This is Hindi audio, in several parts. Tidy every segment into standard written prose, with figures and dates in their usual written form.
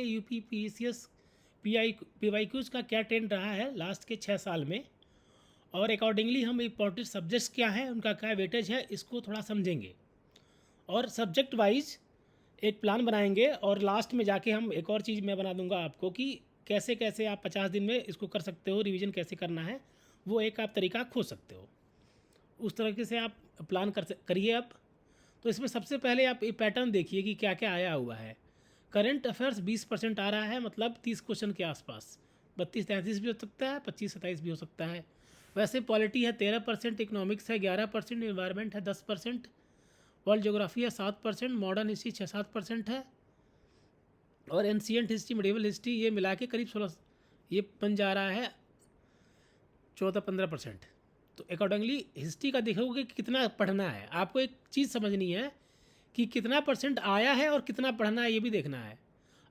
यूपी पीसीएस पीवाईक्यूज का क्या ट्रेंड रहा है लास्ट के 6 साल में, और अकॉर्डिंगली हम इम्पोर्टेंट सब्जेक्ट्स क्या हैं, उनका क्या वेटेज है, इसको थोड़ा समझेंगे और सब्जेक्ट वाइज एक प्लान बनाएंगे। और लास्ट में जाके हम एक और चीज़ मैं बना दूंगा आपको कि कैसे कैसे आप 50 दिन में इसको कर सकते हो, रिवीजन कैसे करना है, वो एक आप तरीका खोज सकते हो। उस तरीके से आप प्लान करिए अब। तो इसमें सबसे पहले आप ये पैटर्न देखिए कि क्या क्या आया हुआ है। करंट अफेयर्स 20% आ रहा है, मतलब 30 क्वेश्चन के आसपास। 32-33 भी हो सकता है, 25-27 भी हो सकता है। वैसे पॉलिटी है 13%, इकोनॉमिक्स है 11%, इन्वायरमेंट है 10%, वर्ल्ड ज्योग्राफी है 7%, मॉडर्न हिस्ट्री 6-7% है, और एंशियंट हिस्ट्री, मिडिवल हिस्ट्री ये मिला के करीब 16 ये बन जा रहा है 14-15%। तो अकॉर्डिंगली हिस्ट्री का देखोगे कि कितना पढ़ना है। आपको एक चीज़ समझनी है कि कितना परसेंट आया है और कितना पढ़ना है, ये भी देखना है।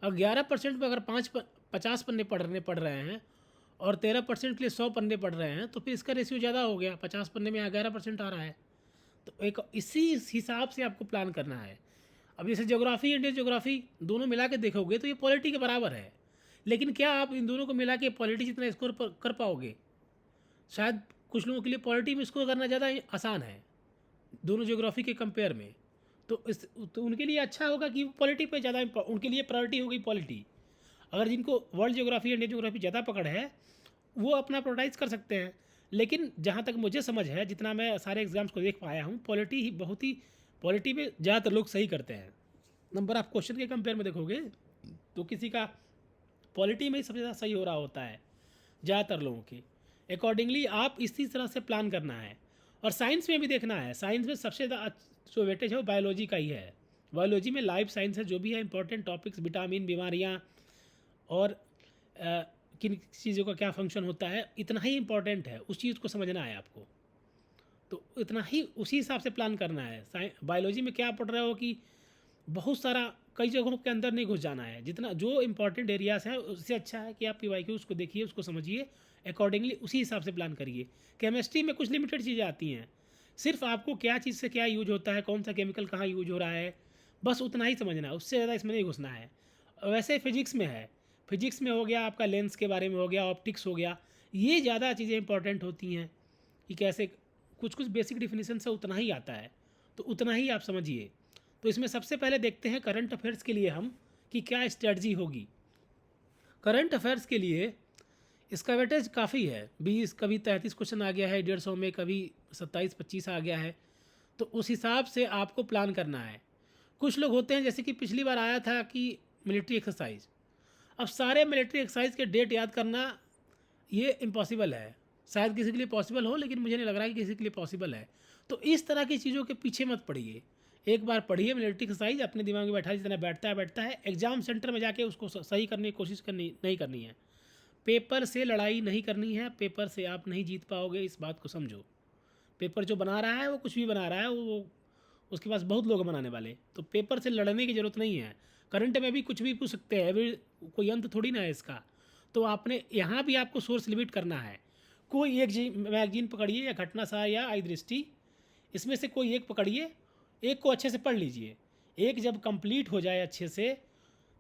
अब 11% में अगर 50 पन्ने पढ़ रहे हैं और 13% के लिए 100 पन्ने पढ़ रहे हैं, तो फिर इसका रेशियो ज़्यादा हो गया। 50 पन्ने में 11% आ रहा है। तो एक इसी हिसाब से आपको प्लान करना है। अब जैसे ज्योग्राफी, इंडियन ज्योग्राफी दोनों मिला के देखोगे तो ये पॉलिटी के बराबर है, लेकिन क्या आप इन दोनों को मिला के पॉलिटी जितना स्कोर कर पाओगे? शायद कुछ लोगों के लिए पॉलिटी में स्कोर करना ज़्यादा आसान है दोनों ज्योग्राफी के कंपेयर में। तो उनके लिए अच्छा होगा कि पॉलिटी पे ज़्यादा उनके लिए प्रायोरिटी होगी पॉलिटी। अगर जिनको वर्ल्ड ज्योग्राफी, इंडियन ज्योग्राफी ज़्यादा पकड़ है, वो अपना प्रायोरिटाइज कर सकते हैं। लेकिन जहाँ तक मुझे समझ है, जितना मैं सारे एग्जाम्स को देख पाया हूँ, पॉलिटी में ज़्यादातर लोग सही करते हैं। नंबर ऑफ क्वेश्चन के कंपेयर में देखोगे तो किसी का पॉलिटी में ही सबसे ज़्यादा सही हो रहा होता है ज़्यादातर लोगों की। अकॉर्डिंगली आप इसी तरह से प्लान करना है। और साइंस में भी देखना है। साइंस में सबसे ज़्यादा जो वेटेज है वो बायोलॉजी का ही है। बायोलॉजी में लाइफ साइंस है, जो भी है इंपॉर्टेंट टॉपिक्स, विटामिन, बीमारियाँ और किन चीज़ों का क्या फंक्शन होता है, इतना ही इंपॉर्टेंट है। उस चीज़ को समझना है आपको, तो इतना ही उसी हिसाब से प्लान करना है। बायोलॉजी में क्या पढ़ रहे हो कि बहुत सारा कई जगहों के अंदर नहीं घुस जाना है। जितना जो इंपॉर्टेंट एरियाज़ है, उससे अच्छा है कि आप पीवाईक्यू उसको देखिए, उसको समझिए, अकॉर्डिंगली उसी हिसाब से प्लान करिए। केमिस्ट्री में कुछ लिमिटेड चीज़ें आती हैं, सिर्फ आपको क्या चीज़ से क्या यूज होता है, कौन सा केमिकल कहाँ यूज हो रहा है, बस उतना ही समझना है, उससे ज़्यादा इसमें नहीं घुसना है। वैसे फिजिक्स में है, फिजिक्स में हो गया आपका लेंस के बारे में हो गया, ऑप्टिक्स हो गया, ये ज़्यादा चीज़ें इंपॉर्टेंट होती हैं कि कैसे कुछ कुछ बेसिक डिफिनीशन से उतना ही आता है, तो उतना ही आप समझिए। तो इसमें सबसे पहले देखते हैं करंट अफेयर्स के लिए हम कि क्या स्ट्रेटजी होगी। करंट अफेयर्स के लिए इसका वेटेज काफ़ी है। 20, कभी 33 क्वेश्चन आ गया है 150 में, कभी 27-25 आ गया है। तो उस हिसाब से आपको प्लान करना है। कुछ लोग होते हैं, जैसे कि पिछली बार आया था कि मिलिट्री एक्सरसाइज। अब सारे मिलिट्री एक्सरसाइज के डेट याद करना ये इम्पॉसिबल है। शायद किसी के लिए पॉसिबल हो, लेकिन मुझे नहीं लग रहा कि किसी के लिए पॉसिबल है। तो इस तरह की चीज़ों के पीछे मत पड़िए। एक बार पढ़िए मिलिट्री एक्सरसाइज, अपने दिमाग में बैठा, जितना बैठता है। एग्जाम सेंटर में जाके उसको सही करने की कोशिश करनी नहीं करनी है। पेपर से लड़ाई नहीं करनी है, पेपर से आप नहीं जीत पाओगे, इस बात को समझो। पेपर जो बना रहा है वो कुछ भी बना रहा है, वो उसके पास बहुत लोग बनाने वाले। तो पेपर से लड़ने की ज़रूरत नहीं है। करंट में भी कुछ भी पूछ सकते हैं, अभी कोई अंत थोड़ी ना है इसका। तो आपने यहाँ भी आपको सोर्स लिमिट करना है। कोई एक मैगजीन पकड़िए, या घटनासार या आई दृष्टि, इसमें से कोई एक पकड़िए, एक को अच्छे से पढ़ लीजिए। एक जब कंप्लीट हो जाए अच्छे से,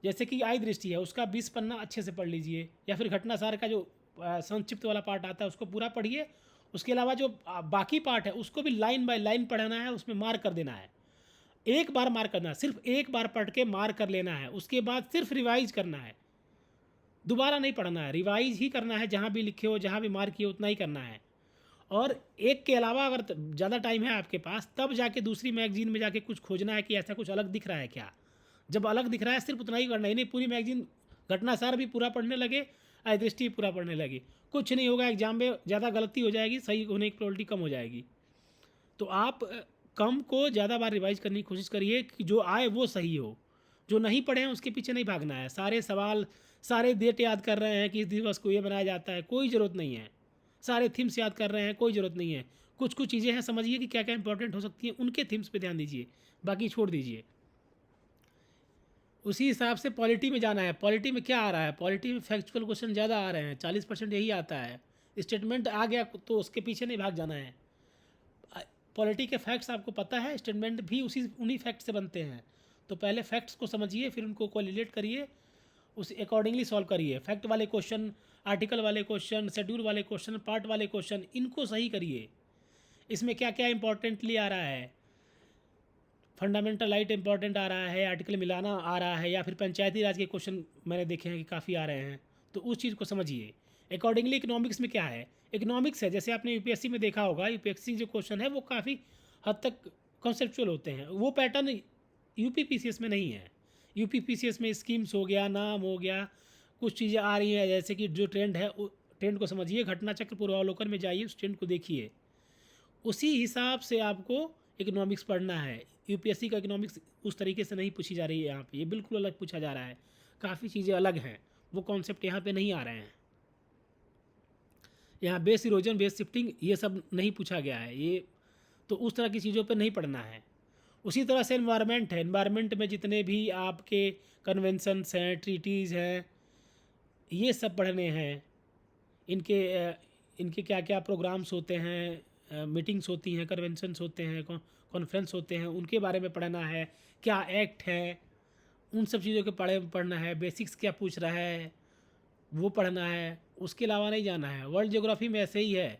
जैसे कि आई दृष्टि है, उसका 20 पन्ना अच्छे से पढ़ लीजिए, या फिर घटनासार का जो संक्षिप्त वाला पार्ट आता है उसको पूरा पढ़िए। उसके अलावा जो बाकी पार्ट है उसको भी लाइन बाय लाइन पढ़ना है, उसमें मार्क कर देना है। एक बार मार्क करना है, सिर्फ एक बार पढ़ के मार्क कर लेना है। उसके बाद सिर्फ रिवाइज करना है, दोबारा नहीं पढ़ना है, रिवाइज ही करना है। जहाँ भी लिखे हो, जहाँ भी मार्क किए, उतना ही करना है। और एक के अलावा अगर ज़्यादा टाइम है आपके पास, तब जाके दूसरी मैगजीन में जाके कुछ खोजना है कि ऐसा कुछ अलग दिख रहा है क्या। जब अलग दिख रहा है सिर्फ उतना ही करना है, नहीं पूरी मैगजीन घटनासार भी पूरा पढ़ने लगे, दृष्टि पूरा पढ़ने लगे, कुछ नहीं होगा। एग्जाम में ज़्यादा गलती हो जाएगी, सही होने की प्रोबेबिलिटी कम हो जाएगी। तो आप कम को ज़्यादा बार रिवाइज करने की कोशिश करिए कि जो आए वो सही हो। जो नहीं पढ़े हैं उसके पीछे नहीं भागना है। सारे सवाल, सारे डेट याद कर रहे हैं कि इस दिवस को ये बनाया जाता है, कोई ज़रूरत नहीं है। सारे थीम्स याद कर रहे हैं, कोई ज़रूरत नहीं है। कुछ कुछ चीज़ें हैं, समझिए कि क्या क्या इंपॉर्टेंट हो सकती हैं, उनके थीम्स पे ध्यान दीजिए, बाकी छोड़ दीजिए। उसी हिसाब से पॉलिटी में जाना है। पॉलिटी में क्या आ रहा है? पॉलिटी में फैक्चुअल क्वेश्चन ज़्यादा आ रहे हैं, 40% यही आता है। स्टेटमेंट आ गया तो उसके पीछे नहीं भाग जाना है। पॉलिटी के फैक्ट्स आपको पता है, स्टेटमेंट भी उन्हीं फैक्ट से बनते हैं। तो पहले फैक्ट्स को समझिए, फिर उनको कोरिलेट करिए, उस अकॉर्डिंगली सॉल्व करिए। फैक्ट वाले क्वेश्चन, आर्टिकल वाले क्वेश्चन, शेड्यूल वाले क्वेश्चन, पार्ट वाले क्वेश्चन, इनको सही करिए। इसमें क्या क्या इंपॉर्टेंटली आ रहा है, फंडामेंटल राइट इंपॉर्टेंट आ रहा है, आर्टिकल मिलाना आ रहा है, या फिर पंचायती राज के क्वेश्चन मैंने देखे हैं कि काफ़ी आ रहे हैं, तो उस चीज़ को समझिए। अकॉर्डिंगली इकोनॉमिक्स में क्या है, इकोनॉमिक्स है, जैसे आपने यूपीएससी में देखा होगा, यूपीएससी जो क्वेश्चन है वो काफ़ी हद तक कॉन्सेप्चुअल होते हैं। वो पैटर्न यूपी पीसीएस में नहीं है। यूपी पीसीएस में स्कीम्स हो गया, नाम हो गया, कुछ चीज़ें आ रही हैं, जैसे कि जो ट्रेंड है ट्रेंड को समझिए, घटना चक्र पूर्वावलोकन में जाइए, उस ट्रेंड को देखिए, उसी हिसाब से आपको इकोनॉमिक्स पढ़ना है। यूपीएससी का इकोनॉमिक्स उस तरीके से नहीं पूछी जा रही है यहाँ पे, ये बिल्कुल अलग पूछा जा रहा है। काफ़ी चीज़ें अलग हैं, वो कॉन्सेप्ट यहाँ पे नहीं आ रहे हैं। यहाँ बेस इरोजन, बेस शिफ्टिंग, ये सब नहीं पूछा गया है, ये तो उस तरह की चीज़ों पे नहीं पढ़ना है। उसी तरह से एनवायरनमेंट है, एनवायरनमेंट में जितने भी आपके कन्वेंशंस हैं, ट्रीटीज़ हैं, ये सब पढ़ने हैं। इनके इनके क्या क्या प्रोग्राम्स होते हैं, मीटिंग्स होती हैं, कन्वेंशंस होते हैं, कॉन्फ्रेंस होते हैं, उनके बारे में पढ़ना है। क्या एक्ट है, उन सब चीज़ों के पढ़ना है। बेसिक्स क्या पूछ रहा है वो पढ़ना है, उसके अलावा नहीं जाना है। वर्ल्ड ज्योग्राफी में ऐसे ही है,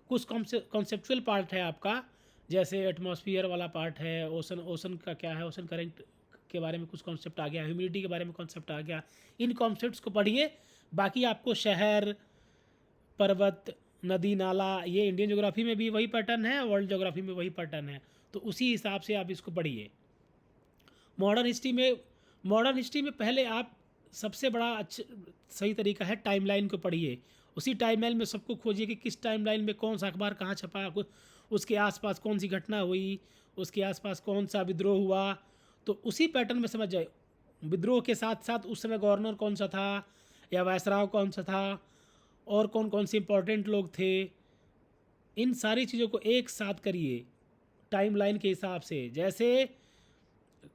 कुछ कॉन्सेप्चुअल पार्ट है आपका, जैसे एटमॉस्फियर वाला पार्ट है, ओशन का क्या है, ओशन करंट के बारे में कुछ कॉन्सेप्ट आ गया, ह्यूमिडिटी के बारे में कॉन्सेप्ट आ गया, इन कॉन्सेप्ट्स को पढ़िए। बाकी आपको शहर, पर्वत, नदी, नाला, ये इंडियन ज्योग्राफी में भी वही पैटर्न है, वर्ल्ड ज्योग्राफी में वही पैटर्न है, तो उसी हिसाब से आप इसको पढ़िए। मॉडर्न हिस्ट्री में पहले आप सबसे बड़ा अच्छा सही तरीका है टाइमलाइन को पढ़िए। उसी टाइमलाइन में सबको खोजिए कि किस टाइमलाइन में कौन सा अखबार कहाँ छपा, उसके आसपास कौन सी घटना हुई, उसके आसपास कौन सा विद्रोह हुआ, तो उसी पैटर्न में समझ जाए। विद्रोह के साथ साथ उस समय गवर्नर कौन सा था या वायसराय कौन सा था, और कौन कौन से इंपॉर्टेंट लोग थे, इन सारी चीज़ों को एक साथ करिए टाइमलाइन के हिसाब से। जैसे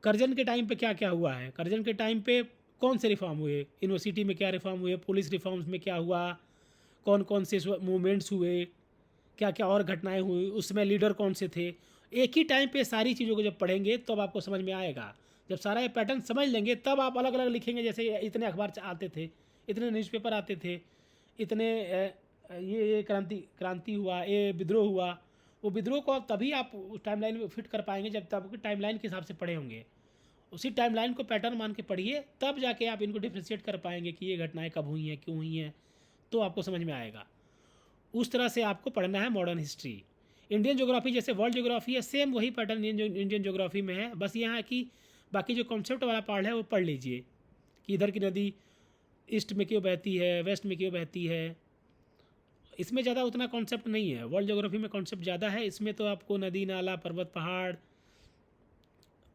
करजन के टाइम पे क्या क्या हुआ है, करजन के टाइम पे कौन से रिफॉर्म हुए, यूनिवर्सिटी में क्या रिफॉर्म हुए, पुलिस रिफॉर्म्स में क्या हुआ, कौन कौन से मूवमेंट्स हुए, क्या क्या और घटनाएं हुई, उसमें लीडर कौन से थे। एक ही टाइम पे सारी चीज़ों को जब पढ़ेंगे तब तो आपको समझ में आएगा। जब सारा ये पैटर्न समझ लेंगे तब आप अलग अलग लिखेंगे। जैसे इतने अखबार आते थे, इतने न्यूज़पेपर आते थे, इतने ये क्रांति हुआ, ये विद्रोह हुआ, वो विद्रोह को तभी आप टाइमलाइन में फिट कर पाएंगे जब तक टाइमलाइन के हिसाब से पढ़े होंगे। उसी टाइमलाइन को पैटर्न मान के पढ़िए, तब जाके आप इनको डिफ्रेंशिएट कर पाएंगे कि ये घटनाएं कब हुई हैं, क्यों हुई हैं, तो आपको समझ में आएगा। उस तरह से आपको पढ़ना है मॉडर्न हिस्ट्री। इंडियन ज्योग्राफी जैसे वर्ल्ड ज्योग्राफी है, सेम वही पैटर्न इंडियन ज्योग्राफी में है, बस यहाँ है कि बाकी जो कॉन्सेप्ट वाला पार्ट है वो पढ़ लीजिए कि इधर की नदी ईस्ट में क्यों बहती है, वेस्ट में क्यों बहती है। इसमें ज़्यादा उतना कॉन्सेप्ट नहीं है, वर्ल्ड ज्योग्राफी में कॉन्सेप्ट ज़्यादा है। इसमें तो आपको नदी, नाला, पर्वत, पहाड़,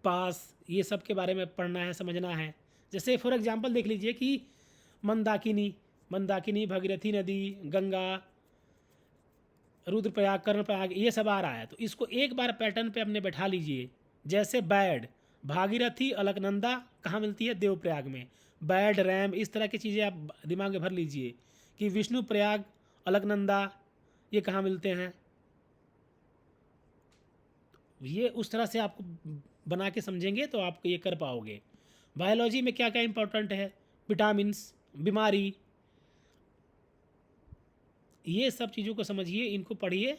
पास, ये सब के बारे में पढ़ना है, समझना है। जैसे फॉर एग्जांपल देख लीजिए कि मंदाकिनी, भगीरथी नदी, गंगा, रुद्रप्रयाग, कर्णप्रयाग, ये सब आ रहा है, तो इसको एक बार पैटर्न पे अपने बैठा लीजिए। जैसे बैड, भागीरथी, अलकनंदा कहाँ मिलती है, देवप्रयाग में। बैड, रैम, इस तरह की चीज़ें आप दिमाग में भर लीजिए कि विष्णु प्रयाग, अलकनंदा, ये कहाँ मिलते हैं। ये उस तरह से आपको बना के समझेंगे तो आप ये कर पाओगे। बायोलॉजी में क्या क्या इंपॉर्टेंट है, विटामिन्स, बीमारी, ये सब चीज़ों को समझिए, इनको पढ़िए,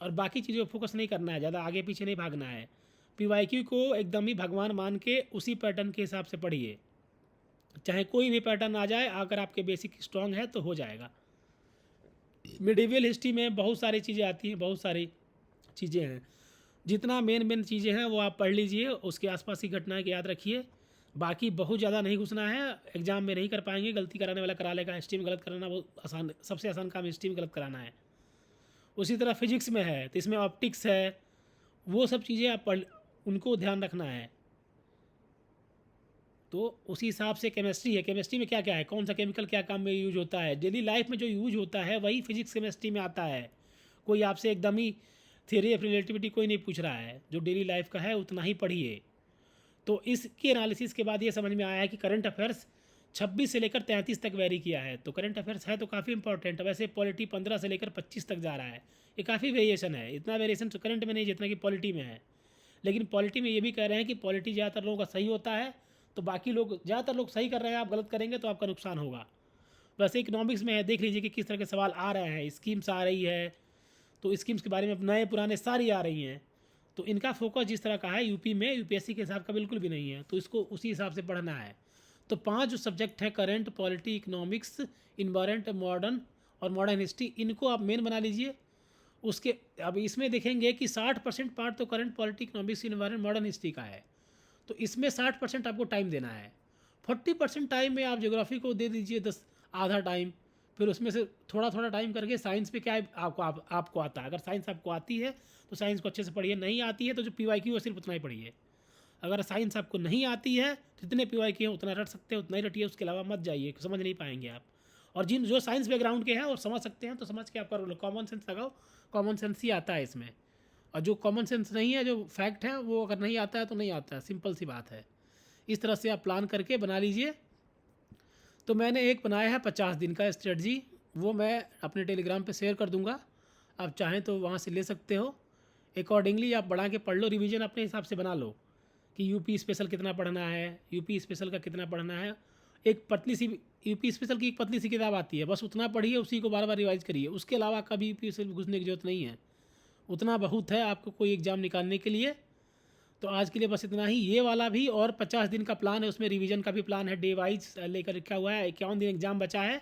और बाकी चीज़ों पर फोकस नहीं करना है, ज़्यादा आगे पीछे नहीं भागना है। पीवाईक्यू को एकदम ही भगवान मान के उसी पैटर्न के हिसाब से पढ़िए, चाहे कोई भी पैटर्न आ जाए, अगर आपके बेसिक स्ट्रांग है तो हो जाएगा। मिडिवल हिस्ट्री में बहुत सारी चीज़ें आती हैं, बहुत सारी चीज़ें हैं, जितना मेन चीज़ें हैं वो आप पढ़ लीजिए, उसके आसपास की घटनाएं याद रखिए। बाकी बहुत ज़्यादा नहीं घुसना है, एग्जाम में नहीं कर पाएंगे, गलती कराने वाला करा लेगा। हिस्ट्री में गलत कराना वो आसान, सबसे आसान काम हिस्ट्री में गलत कराना है। उसी तरह फिजिक्स में है तो इसमें ऑप्टिक्स है, वो सब चीज़ें आप पढ़, उनको ध्यान रखना है। तो उसी हिसाब से केमिस्ट्री है, केमिस्ट्री में क्या क्या है, कौन सा केमिकल क्या काम में यूज होता है, डेली लाइफ में जो यूज होता है वही फिजिक्स केमिस्ट्री में आता है। कोई आपसे एकदम ही थ्योरी ऑफ रिलेटिविटी कोई नहीं पूछ रहा है, जो डेली लाइफ का है उतना ही पढ़िए। तो इसके एनालिसिस के बाद ये समझ में आया है कि करंट अफेयर्स 26 से लेकर 33 तक वेरी किया है, तो करंट अफेयर्स है तो काफ़ी इंपॉर्टेंट है। वैसे पॉलिटी 15 से लेकर 25 तक जा रहा है, ये काफ़ी वेरिएशन है, इतना वेरिएशन तो करंट में नहीं जितना कि पॉलिटी में है। लेकिन पॉलिटी में ये भी कह रहे हैं कि पॉलिटी ज़्यादातर लोगों का सही होता है, तो बाकी लोग, ज़्यादातर लोग सही कर रहे हैं, आप गलत करेंगे तो आपका नुकसान होगा। वैसे इकोनॉमिक्स में है, देख लीजिए कि किस तरह के सवाल आ रहे हैं, स्कीम्स आ रही है, तो स्कीम्स के बारे में नए पुराने सारी आ रही हैं। तो इनका फोकस जिस तरह का है यूपी में, यूपीएससी के हिसाब का बिल्कुल भी नहीं है, तो इसको उसी हिसाब से पढ़ना है। तो 5 जो सब्जेक्ट है, current, polity, economics, environment, modern और मॉडर्न हिस्ट्री, इनको आप मेन बना लीजिए। उसके अब इसमें देखेंगे कि 60% पार्ट तो current, polity, economics, environment, modern history का है, तो इसमें 60% आपको टाइम देना है। 40% टाइम में आप ज्योग्राफी को दे दीजिए 10 आधा टाइम, फिर उसमें से थोड़ा थोड़ा टाइम करके साइंस पे क्या है आपको आता है। अगर साइंस आपको आती है तो साइंस को अच्छे से पढ़िए, नहीं आती है तो जो PYQ है सिर्फ उतना ही पढ़िए। अगर साइंस आपको नहीं आती है तो जितने PYQ हैं उतना रट सकते हैं, उतना ही रटिए, उसके अलावा मत जाइए, समझ नहीं पाएंगे आप। और जो साइंस बैकग्राउंड के हैं और समझ सकते हैं तो समझ के आप कर लो, कॉमन सेंस लगाओ, कॉमन सेंस ही आता है इसमें। और जो कॉमन सेंस नहीं है, जो फैक्ट है, वो अगर नहीं आता है तो नहीं आता है, सिंपल सी बात है। इस तरह से आप प्लान करके बना लीजिए। तो मैंने एक बनाया है 50 दिन का स्ट्रेटजी, वो मैं अपने टेलीग्राम पे शेयर कर दूंगा, आप चाहें तो वहाँ से ले सकते हो। अकॉर्डिंगली आप बढ़ा के पढ़ लो, रिवीजन अपने हिसाब से बना लो कि यूपी स्पेशल कितना पढ़ना है, यूपी स्पेशल का कितना पढ़ना है। एक पतली सी यूपी स्पेशल की एक पतली सी किताब आती है, बस उतना पढ़िए, उसी को बार बार रिवाइज करिए, उसके अलावा कभी यूपी स्पेशल घुसने की जरूरत नहीं है, उतना बहुत है आपको कोई एग्ज़ाम निकालने के लिए। तो आज के लिए बस इतना ही। ये वाला भी और 50 दिन का प्लान है, उसमें रिवीजन का भी प्लान है, डे वाइज लेकर रखा हुआ है। 51 दिन एग्ज़ाम बचा है,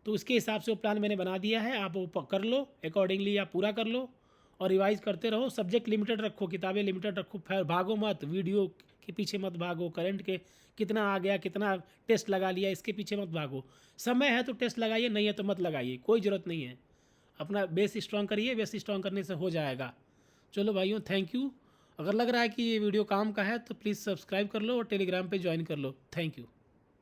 तो उसके हिसाब से वो प्लान मैंने बना दिया है, आप वो कर लो, अकॉर्डिंगली आप पूरा कर लो और रिवाइज करते रहो। सब्जेक्ट लिमिटेड रखो, किताबें लिमिटेड रखो, फिर भागो मत, वीडियो के पीछे मत भागो, करंट के कितना आ गया, कितना टेस्ट लगा लिया, इसके पीछे मत भागो। समय है तो टेस्ट लगाइए, नहीं है तो मत लगाइए, कोई ज़रूरत नहीं है। अपना बेस स्ट्रॉन्ग करिए, बेस स्ट्रॉन्ग करने से हो जाएगा। चलो भाइयों, थैंक यू। अगर लग रहा है कि ये वीडियो काम का है तो प्लीज़ सब्सक्राइब कर लो और टेलीग्राम पे ज्वाइन कर लो। Thank you.